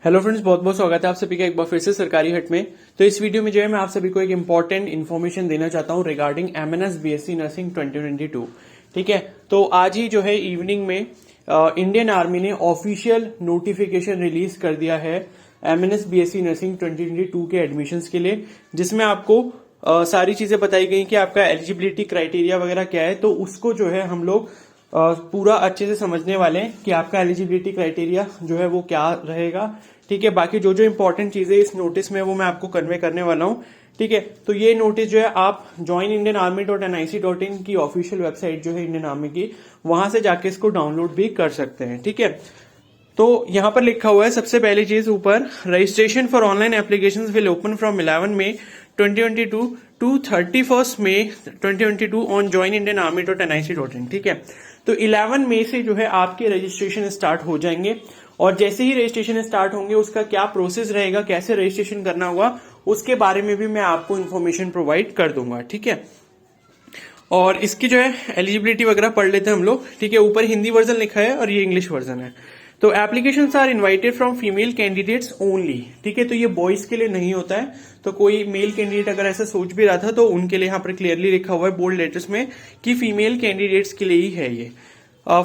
Hello friends, बहुत बहुत स्वागत है आप सभी का एक बार फिर से सरकारी हट में। तो इस वीडियो में जो है मैं आप सभी को एक इंपॉर्टेंट इन्फॉर्मेशन देना चाहता हूं रिगार्डिंग एमएनएस बीएससी नर्सिंग 2022। ठीक है, तो आज ही जो है इवनिंग में इंडियन आर्मी ने ऑफिशियल नोटिफिकेशन रिलीज कर दिया है एमएनएस बीएससी नर्सिंग 2022 के एडमिशंस के लिए, जिसमें आपको सारी चीजें बताई गई कि आपका एलिजिबिलिटी क्राइटेरिया वगैरह क्या है। तो उसको जो है हम लोग पूरा अच्छे से समझने वाले हैं कि आपका एलिजिबिलिटी क्राइटेरिया जो है वो क्या रहेगा। ठीक है, बाकी जो जो इंपॉर्टेंट चीजें इस नोटिस में वो मैं आपको कन्वे करने वाला हूं। ठीक है, तो ये नोटिस जो है आप joinindianarmy.nic.in की ऑफिशियल वेबसाइट जो है इंडियन आर्मी की, वहां से जाके इसको डाउनलोड भी कर सकते हैं। ठीक है, तो यहां पर लिखा हुआ है सबसे पहली चीज ऊपर, registration for online applications will open from 11 मई 2022 टू 31 मई 2022 ऑन joinindianarmy.nic.in। ठीक है, तो 11 मई से जो है आपके रजिस्ट्रेशन स्टार्ट हो जाएंगे, और जैसे ही रजिस्ट्रेशन स्टार्ट होंगे उसका क्या प्रोसेस रहेगा, कैसे रजिस्ट्रेशन करना होगा, उसके बारे में भी मैं आपको इन्फॉर्मेशन प्रोवाइड कर दूंगा। ठीक है, और इसकी जो है एलिजिबिलिटी वगैरह पढ़ लेते हैं हम लोग। ठीक है, ऊपर हिंदी वर्जन लिखा है और ये इंग्लिश वर्जन है। तो applications are invited from female candidates only. ठीक है, तो ये बॉयज के लिए नहीं होता है। तो कोई मेल कैंडिडेट अगर ऐसा सोच भी रहा था तो उनके लिए यहाँ पर क्लियरली लिखा हुआ है बोल्ड लेटर्स में कि फीमेल कैंडिडेट्स के लिए ही है ये।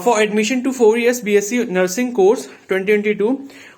For admission to 4 years BSc Nursing course 2022,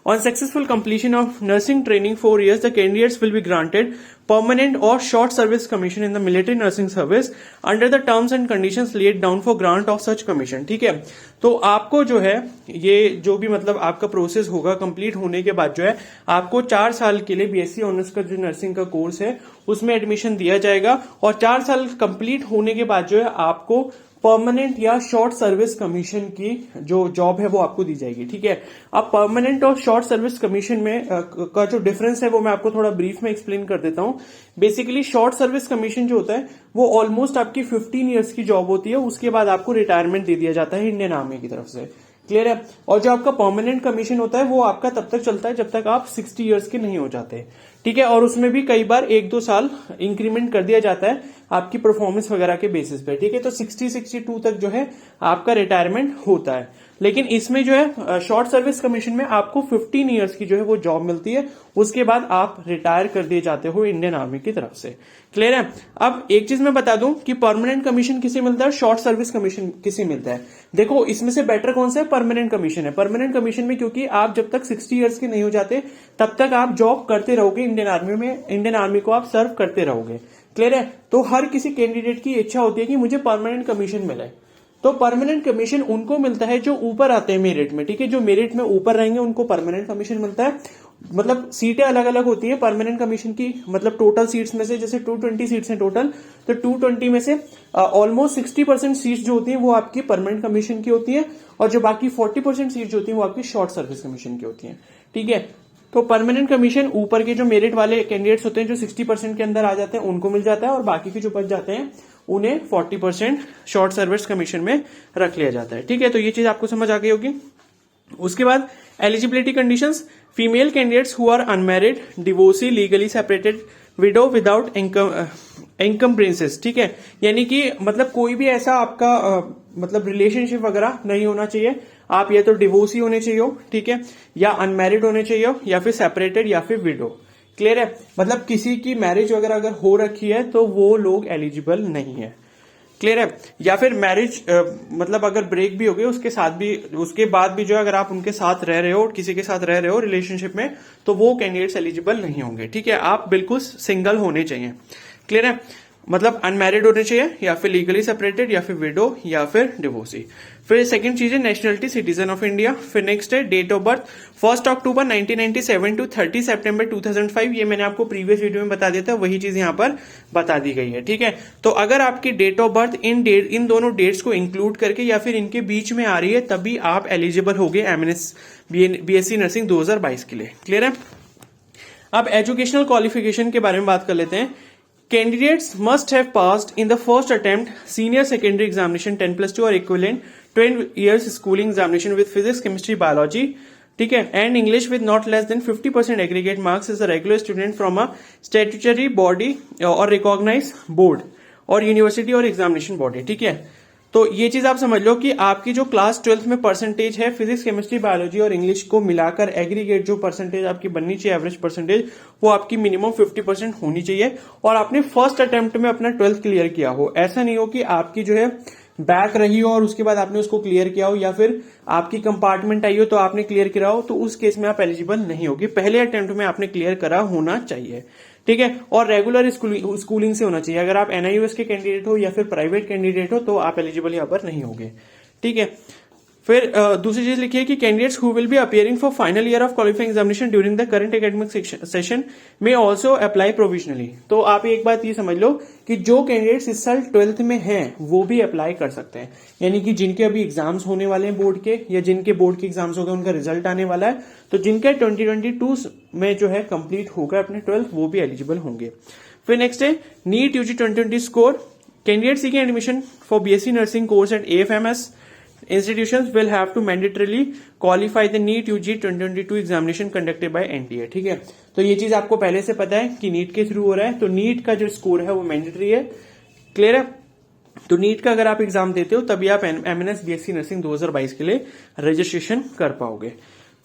on successful completion of nursing training 4 years, the candidates will be granted permanent or short service commission in the military nursing service under the terms and conditions laid down for grant of such commission। ठीक है, तो आपको जो है ये जो भी मतलब आपका प्रोसेस होगा कंप्लीट होने के बाद जो है आपको 4 साल के लिए बीएससी ऑनर्स का जो नर्सिंग का कोर्स है उसमें एडमिशन दिया जाएगा, और 4 साल कंप्लीट होने के बाद जो है आपको परमानेंट या शॉर्ट सर्विस कमीशन की जो जॉब है वो आपको दी जाएगी। ठीक है, अब परमानेंट और शॉर्ट सर्विस कमीशन में का जो डिफरेंस है वो मैं आपको थोड़ा ब्रीफ में एक्सप्लेन कर देता हूं। बेसिकली शॉर्ट सर्विस कमीशन जो होता है वो ऑलमोस्ट आपकी 15 ईयर्स की जॉब होती है, उसके बाद आपको रिटायरमेंट दे दिया जाता है इंडियन आर्मी की तरफ से। क्लियर है, और जो आपका परमानेंट कमीशन होता है वो आपका तब तक चलता है जब तक आप 60 ईयर्स के नहीं हो जाते। ठीक है, और उसमें भी कई बार 1-2 साल इंक्रीमेंट कर दिया जाता है आपकी परफॉर्मेंस वगैरह के बेसिस पे। ठीक है, तो 60-62 तक जो है आपका रिटायरमेंट होता है। लेकिन इसमें जो है शॉर्ट सर्विस कमीशन में आपको 15 ईयर्स की जो है वो जॉब मिलती है, उसके बाद आप रिटायर कर दिए जाते हो इंडियन आर्मी की तरफ से। क्लियर है, अब एक चीज मैं बता दूं कि परमानेंट कमीशन किसे मिलता है, शॉर्ट सर्विस कमीशन किसे मिलता है। देखो, इसमें से बेटर कौन सा है, परमानेंट कमीशन है। परमानेंट कमीशन में क्योंकि आप जब तक 60 ईयर्स के नहीं हो जाते तब तक आप जॉब करते रहोगे इंडियन आर्मी में, इंडियन आर्मी को आप सर्व करते रहोगे। क्लियर है, तो हर किसी कैंडिडेट की इच्छा होती है कि मुझे परमानेंट कमीशन मिले। तो परमानेंट कमीशन उनको मिलता है जो ऊपर आते हैं मेरिट में। ठीक है, जो मेरिट में ऊपर रहेंगे उनको परमानेंट कमीशन मिलता है। मतलब सीटें अलग अलग होती है परमानेंट कमीशन की, मतलब टोटल सीट्स में से जैसे 220 सीट्स हैं टोटल, तो 220 में से ऑलमोस्ट 60% सीट्स जो होती हैं वो आपकी परमानेंट कमीशन की होती है, और जो बाकी 40% सीट्स जो होती हैं वो आपकी शॉर्ट सर्विस कमीशन की होती है। ठीक है, तो परमानेंट कमीशन ऊपर के जो मेरिट वाले कैंडिडेट्स होते हैं जो 60% के अंदर आ जाते हैं उनको मिल जाता है, और बाकी के जो बच जाते हैं उन्हें 40% शॉर्ट सर्विस कमीशन में रख लिया जाता है। ठीक है, तो ये चीज आपको समझ आ गई होगी। उसके बाद eligibility conditions, female candidates who are unmarried, divorcee, legally separated, widow without encumbrances. ठीक है, यानी कि मतलब कोई भी ऐसा आपका मतलब रिलेशनशिप वगैरह नहीं होना चाहिए। आप या तो डिवोर्सी होने चाहिए, ठीक है, या अनमैरिड होने चाहिए, या फिर सेपरेटेड, या फिर विडो। क्लियर है, मतलब किसी की मैरिज वगैरह अगर हो रखी है तो वो लोग एलिजिबल नहीं है। क्लियर है, या फिर मैरिज मतलब अगर ब्रेक भी हो गई उसके साथ भी, उसके बाद भी जो अगर आप उनके साथ रह रहे हो, किसी के साथ रह रहे हो रिलेशनशिप में, तो वो कैंडिडेट्स एलिजिबल नहीं होंगे। ठीक है, आप बिल्कुल सिंगल होने चाहिए। क्लियर है, मतलब अनमैरिड होने चाहिए, या फिर लीगली सेपरेटेड, या फिर विडो, या फिर डिवोर्सी। फिर सेकंड चीज है नेशनलिटी, सिटीजन ऑफ इंडिया। फिर नेक्स्ट है डेट ऑफ बर्थ, 1 अक्टूबर 1997 टू 30 सितंबर 2005। ये मैंने आपको प्रीवियस वीडियो में बता दिया था, वही चीज यहाँ पर बता दी गई है। ठीक है, तो अगर आपकी डेट ऑफ बर्थ इन दोनों डेट्स को इंक्लूड करके या फिर इनके बीच में आ रही है तभी आप एलिजिबल हो गए एमएनएस बीएससी नर्सिंग 2022 के लिए। क्लियर है, अब एजुकेशनल क्वालिफिकेशन के बारे में बात कर लेते हैं। Candidates must have passed in the first attempt senior secondary examination 10+2 or equivalent 12 years schooling examination with physics, chemistry, biology. ठीक है, and English with not less than 50% aggregate marks as a regular student from a statutory body or recognized board or university or examination body. ठीक है, तो ये चीज आप समझ लो कि आपकी जो क्लास 12th में परसेंटेज है फिजिक्स, केमिस्ट्री, बायोलॉजी और इंग्लिश को मिलाकर एग्रीगेट जो परसेंटेज आपकी बननी चाहिए, एवरेज परसेंटेज, वो आपकी मिनिमम 50% होनी चाहिए और आपने फर्स्ट अटेम्प्ट में अपना 12th क्लियर किया हो। ऐसा नहीं हो कि आपकी जो है बैक रही हो और उसके बाद आपने उसको क्लियर किया हो, या फिर आपकी कंपार्टमेंट आई हो तो आपने क्लियर किया हो, तो उस केस में आप एलिजिबल नहीं होगी। पहले अटेम्प्ट में आपने क्लियर करा होना चाहिए, ठीक है। और रेगुलर स्कूलिंग से होना चाहिए। अगर आप एनआईयूएस के कैंडिडेट हो या फिर प्राइवेट कैंडिडेट हो तो आप एलिजिबल यहाँ पर नहीं होंगे, ठीक है। फिर दूसरी चीज लिखिए कि candidates who will be appearing for final year of qualifying examination during the current academic session में ऑल्सो अप्लाई प्रोविजनली। तो आप एक बात ये समझ लो कि जो कैंडिडेट्स इस साल 12th में हैं वो भी अप्लाई कर सकते हैं, यानी कि जिनके अभी एग्जाम्स होने वाले हैं बोर्ड के, या जिनके बोर्ड के एग्जाम्स हो गए, उनका रिजल्ट आने वाला है, तो जिनके 2022 में जो है कंप्लीट होगा अपने 12th, वो भी एलिजिबल होंगे। फिर नेक्स्ट है NEET UG 2020 score. Candidate seeking admission for BSc nursing course at AFMS institutions will have to mandatorily qualify the NEET UG 2022 examination conducted by NTA, ठीक है। तो ये चीज आपको पहले से पता है कि नीट के थ्रू हो रहा है, तो नीट का जो स्कोर है वो मैंडेटरी है, क्लियर है। तो नीट का अगर आप एग्जाम देते हो तभी आप MNS BSc नर्सिंग 2022 के लिए रजिस्ट्रेशन कर पाओगे।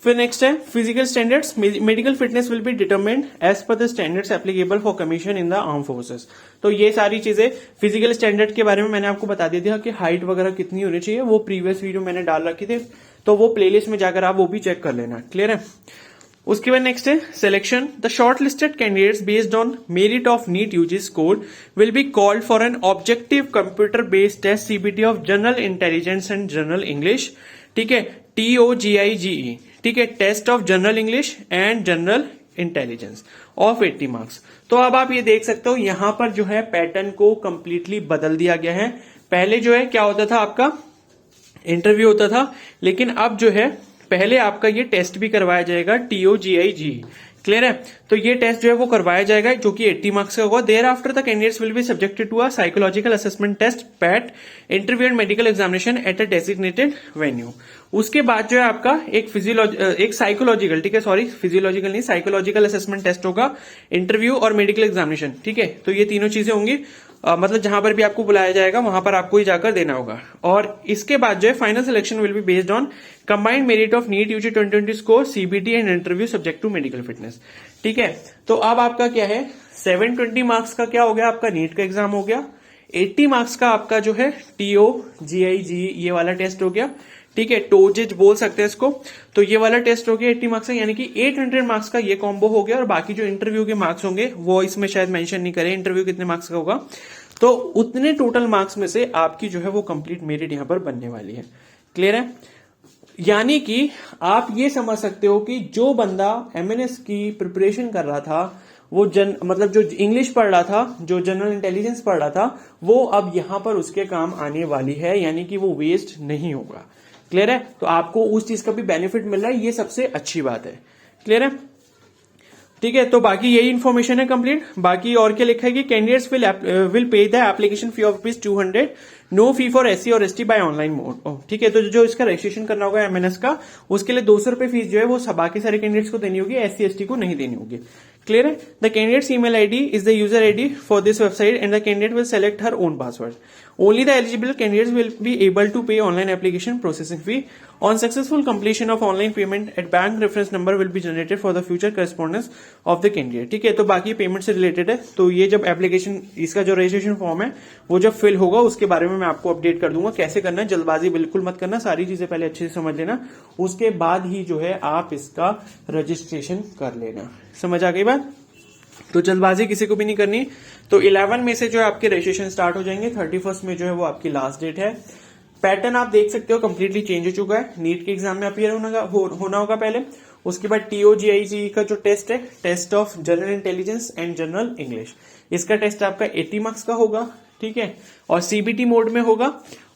फिर नेक्स्ट है physical standards. Medical fitness will be determined as per the standards applicable for commission in the arm forces. तो ये सारी चीजें फिजिकल स्टैंडर्ड के बारे में मैंने आपको बता दिया था कि हाइट वगैरह कितनी होनी चाहिए, वो प्रीवियस वीडियो मैंने डाल रखी थी, तो वो प्लेलिस्ट में जाकर आप वो भी चेक कर लेना, क्लियर है। उसके बाद नेक्स्ट है selection. The short listed candidates based on merit of NEET UG score will be called for an objective computer based test CBT of general intelligence and general English, ठीक है, TOGIGE, ठीक है, test of general English and general intelligence of 80 marks. तो अब आप ये देख सकते हो यहां पर जो है पैटर्न को कंप्लीटली बदल दिया गया है। पहले जो है क्या होता था, आपका इंटरव्यू होता था, लेकिन अब जो है पहले आपका ये टेस्ट भी करवाया जाएगा, TOGIGE, क्लियर है। तो ये टेस्ट जो है वो करवाया जाएगा जो कि 80 मार्क्स का होगा। Thereafter the candidates will be subjected to a psychological assessment test PAT interview and medical examination at a designated venue. उसके बाद जो है आपका एक साइकोलॉजिकल, ठीक है, सॉरी फिजियोलॉजिकल नहीं, साइकोलॉजिकल असेसमेंट टेस्ट होगा, इंटरव्यू और मेडिकल एग्जामिनेशन, ठीक है। तो ये तीनों चीजें होंगी, मतलब जहां पर भी आपको बुलाया जाएगा वहां पर आपको ही जाकर देना होगा। और इसके बाद जो है final selection will be based on combined merit of NEET UG 2020 score, CBT and interview subject to medical fitness, ठीक है। तो अब आपका क्या है, 720 मार्क्स का क्या हो गया, आपका नीट का एग्जाम हो गया, 80 मार्क्स का आपका जो है TOGIGE ये वाला टेस्ट हो गया, ठीक है, टोजेज बोल सकते हैं इसको। तो ये वाला टेस्ट हो गया 80 मार्क्स का, यानी कि 800 मार्क्स का ये कॉम्बो हो गया। और बाकी जो इंटरव्यू के मार्क्स होंगे वो इसमें शायद मेंशन नहीं करें इंटरव्यू कितने मार्क्स का होगा, तो उतने टोटल मार्क्स में से आपकी जो है वो कंप्लीट मेरिट यहां पर बनने वाली है, क्लियर है। यानी कि आप ये समझ सकते हो कि जो बंदा MNS की प्रिपरेशन कर रहा था, वो मतलब जो इंग्लिश पढ़ रहा था, जो जनरल इंटेलिजेंस पढ़ रहा था, वो अब यहां पर उसके काम आने वाली है, यानी कि वो वेस्ट नहीं होगा, क्लियर है। तो आपको उस चीज का भी बेनिफिट मिल रहा है, ये सबसे अच्छी बात है, क्लियर है, ठीक है। तो बाकी यही इन्फॉर्मेशन है कंप्लीट। बाकी और क्या लिखा है कि candidates will pay the application fee of ₹200, no fee for SC और ST बाय ऑनलाइन मोड, ठीक है। तो जो इसका रजिस्ट्रेशन करना होगा MNS का, उसके लिए 200 रुपए फीस जो है वो बाकी सारे कैंडिडेट्स को देनी होगी, SC ST को नहीं देनी होगी, क्लियर है। The candidates email ID is the user ID for this website and the candidate will select her own password. Only the eligible candidates will be able to pay online application processing fee. On successful completion of online payment, a bank reference number will be generated for the future correspondence of the candidate, ठीक है। तो बाकी payment से related है, तो ये जब application, इसका जो रजिस्ट्रेशन फॉर्म है वो जब फिल होगा उसके बारे में मैं आपको अपडेट कर दूंगा कैसे करना है। जल्दबाजी बिल्कुल मत करना, सारी चीजें पहले अच्छे से समझ लेना, उसके बाद ही जो है आप इसका रजिस्ट्रेशन कर लेना। समझ आ गई बात? तो जल्दबाजी किसी को भी नहीं करनी। तो 11 में से जो है आपके रजिस्ट्रेशन स्टार्ट हो जाएंगे, 31 में जो है वो आपकी लास्ट डेट है। पैटर्न आप देख सकते हो कंप्लीटली चेंज हो चुका है। नीट के एग्जाम में अपियर होना होगा पहले, उसके बाद TOGIGE का जो टेस्ट है, test of general intelligence and general English, इसका टेस्ट आपका 80 मार्क्स का होगा, ठीक है, और CBT मोड में होगा।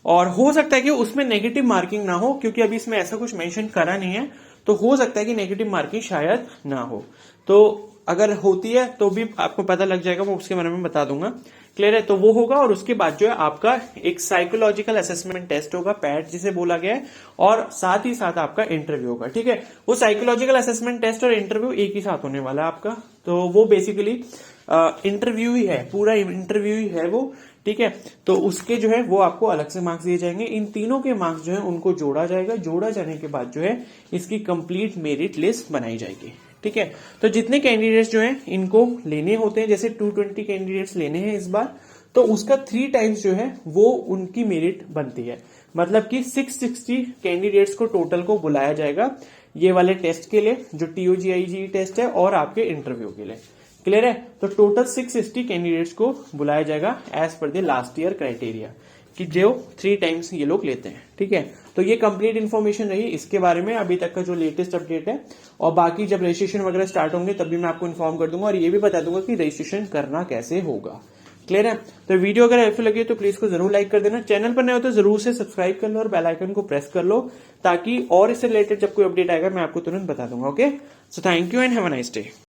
और हो सकता है कि उसमें नेगेटिव मार्किंग ना हो, क्योंकि अभी इसमें ऐसा कुछ मेंशन करा नहीं है, तो हो सकता है कि नेगेटिव मार्किंग शायद ना हो। तो अगर होती है तो भी आपको पता लग जाएगा, वो उसके बारे में बता दूंगा, क्लियर है। तो वो होगा, और उसके बाद जो है आपका एक साइकोलॉजिकल असेसमेंट टेस्ट होगा, पैट जिसे बोला गया है, और साथ ही साथ आपका इंटरव्यू होगा, ठीक है। वो साइकोलॉजिकल असेसमेंट टेस्ट और इंटरव्यू एक ही साथ होने वाला है आपका। तो वो बेसिकली इंटरव्यू ही है, पूरा इंटरव्यू ही है वो, ठीक है। तो उसके जो है वो आपको अलग से मार्क्स दिए जाएंगे। इन तीनों के मार्क्स जो है उनको जोड़ा जाएगा। जोड़ा जाने के बाद जो है इसकी कंप्लीट मेरिट लिस्ट बनाई जाएगी। ठीक है। तो जितने कैंडिडेट्स जो हैं इनको लेने होते हैं, जैसे 220 कैंडिडेट्स लेने हैं इस बार, तो उसका 3 टाइम्स जो है वो उनकी मेरिट बनती है। मतलब कि 660 कैंडिडेट्स को टोटल को बुलाया जाएगा ये वाले टेस्ट के लिए, जो TOGIG टेस्ट है और आपके इंटरव्यू के लिए। क्लियर है। तो टोटल 660 कैंडिडेट्स को बुलाया जाएगा as per the last year criteria, कि जो 3 टाइम्स ये लोग लेते हैं। ठीक है। तो ये कंप्लीट इन्फॉर्मेशन रही इसके बारे में, अभी तक का जो लेटेस्ट अपडेट है। और बाकी जब रजिस्ट्रेशन वगैरह स्टार्ट होंगे तब भी मैं आपको इन्फॉर्म कर दूंगा और ये भी बता दूंगा कि रजिस्ट्रेशन करना कैसे होगा। क्लियर है। तो वीडियो अगर हेल्पफुल लगी तो प्लीज को जरूर लाइक कर देना। चैनल पर नए हो तो जरूर से सब्सक्राइब कर लो और बेल आइकन को प्रेस कर लो, ताकि और इससे रिलेटेड जब कोई अपडेट आएगा मैं आपको तुरंत बता दूंगा। Okay. So thank you and have a nice day.